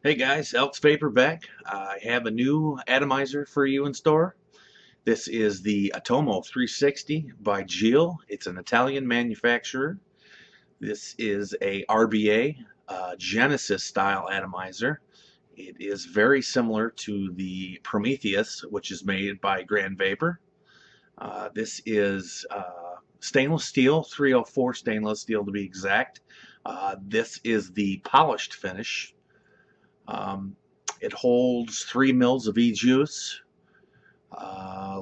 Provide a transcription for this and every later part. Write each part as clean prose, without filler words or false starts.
Hey guys, elksvapor back. I have a new atomizer for you in store. This is the Atomo 360 by Gille. It's an Italian manufacturer. This is a RBA Genesis style atomizer. It is very similar to the Prometheus, which is made by Grand Vapor. This is stainless steel, 304 stainless steel to be exact. This is the polished finish. It holds 3 mils of e-juice.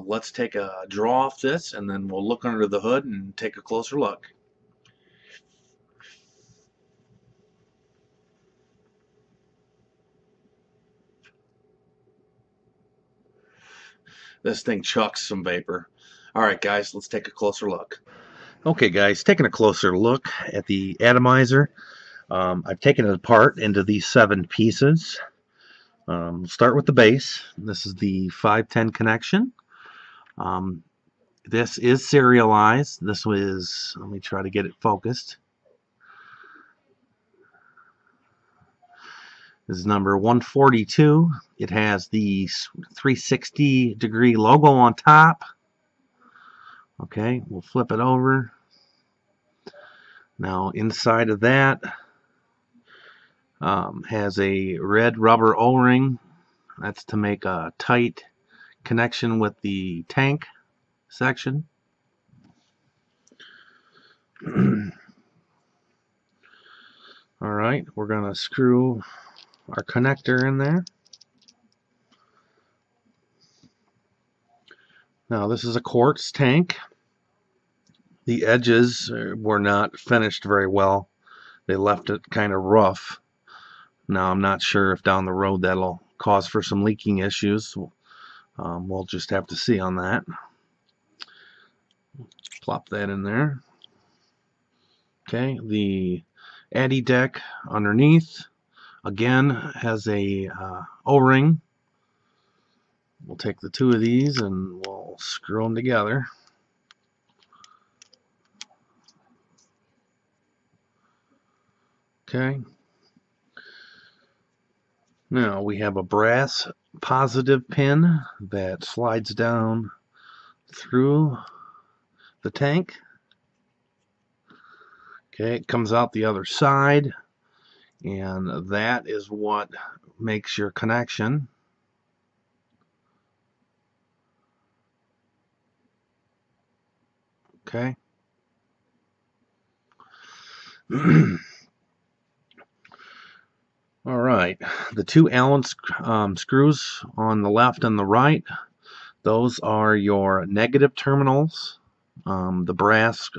Let's take a draw off this and then we'll look under the hood and take a closer look. This thing chucks some vapor. Alright guys, let's take a closer look. Okay guys, taking a closer look at the atomizer. I've taken it apart into these 7 pieces. Start with the base. This is the 510 connection. This is serialized. This was, let me try to get it focused. This is number 142. It has the 360 degree logo on top. Okay, we'll flip it over. Now inside of that has a red rubber O-ring. That's to make a tight connection with the tank section. Alright, we're going to screw our connector in there. Now this is a quartz tank. The edges were not finished very well. They left it kind of rough. Now I'm not sure if down the road that'll cause for some leaking issues. We'll just have to see on that. Plop that in there. Okay, the addy deck underneath again has a O-ring. We'll take the 2 of these and we'll screw them together. Okay. Now we have a brass positive pin that slides down through the tank. Okay, it comes out the other side, and that is what makes your connection. Okay. Alright, the 2 Allen screws on the left and the right, those are your negative terminals. The brass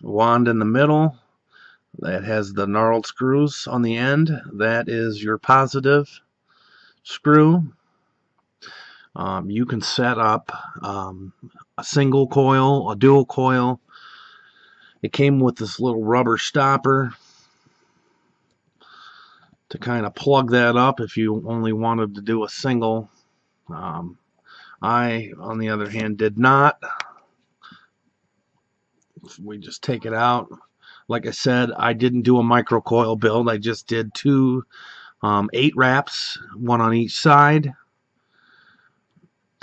wand in the middle that has the gnarled screws on the end, that is your positive screw. You can set up a single coil, a dual coil. It came with this little rubber stopper to kind of plug that up if you only wanted to do a single. I, on the other hand, did not. We just take it out. Like I said, I didn't do a microcoil build. I just did 2 8 wraps, 1 on each side.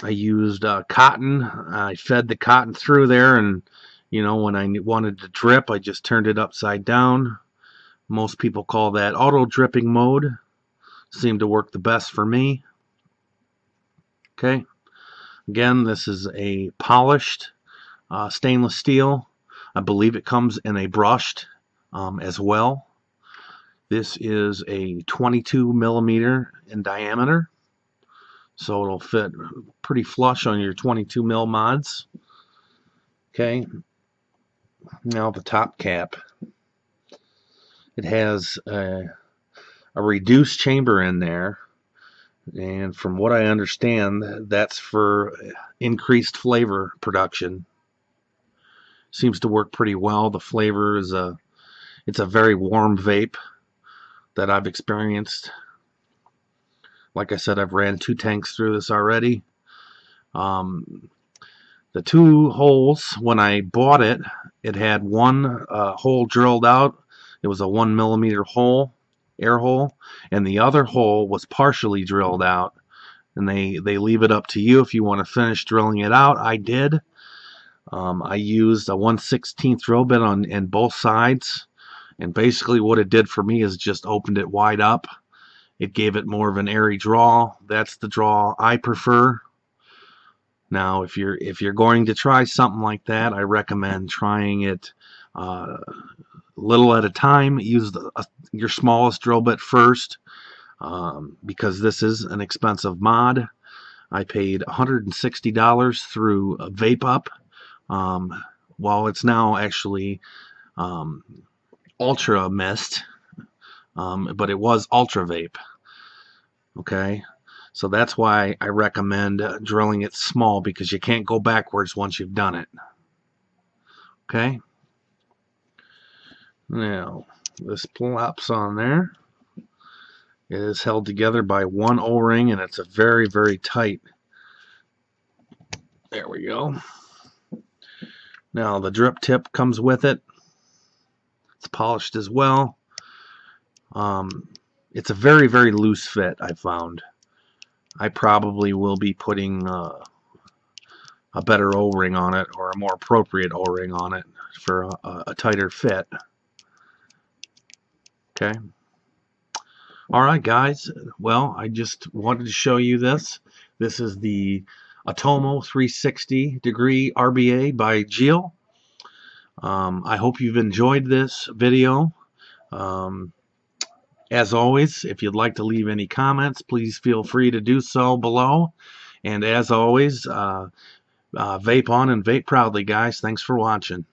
I used cotton. I fed the cotton through there, and you know, when I wanted to drip, I just turned it upside down. Most people call that auto dripping mode. Seemed to work the best for me. Okay. Again, this is a polished stainless steel. I believe it comes in a brushed as well. This is a 22 millimeter in diameter, so it'll fit pretty flush on your 22 mil mods. Okay. Now the top cap. It has a reduced chamber in there, and from what I understand, that's for increased flavor production. Seems to work pretty well. The flavor is it's a very warm vape that I've experienced. Like I said, I've ran 2 tanks through this already. The 2 holes, when I bought it, it had 1 hole drilled out. It was a 1 millimeter hole. air hole, and the other hole was partially drilled out. And they leave it up to you if you want to finish drilling it out. I did. I used a 1/16 drill bit in both sides, and basically what it did for me is just opened it wide up. It gave it more of an airy draw. That's the draw I prefer. Now, if you're going to try something like that, I recommend trying it little at a time. Use your smallest drill bit first, because this is an expensive mod. I paid $160 through Vape Up. Well, it's now actually Ultra Mist, but it was Ultra Vape. Okay, so that's why I recommend drilling it small, because you can't go backwards once you've done it. Okay, now this plops on there. It is held together by one O-ring, and it's a very, very tight. There we go. Now the drip tip comes with it. It's polished as well. It's a very, very loose fit, I found. I probably will be putting a better O-ring on it, or a more appropriate O-ring on it for a tighter fit. Okay. Alright guys, well, I just wanted to show you this. This is the Atomo 360-degree RBA by Gille. I hope you've enjoyed this video. As always, if you'd like to leave any comments, please feel free to do so below. And as always, vape on and vape proudly, guys. Thanks for watching.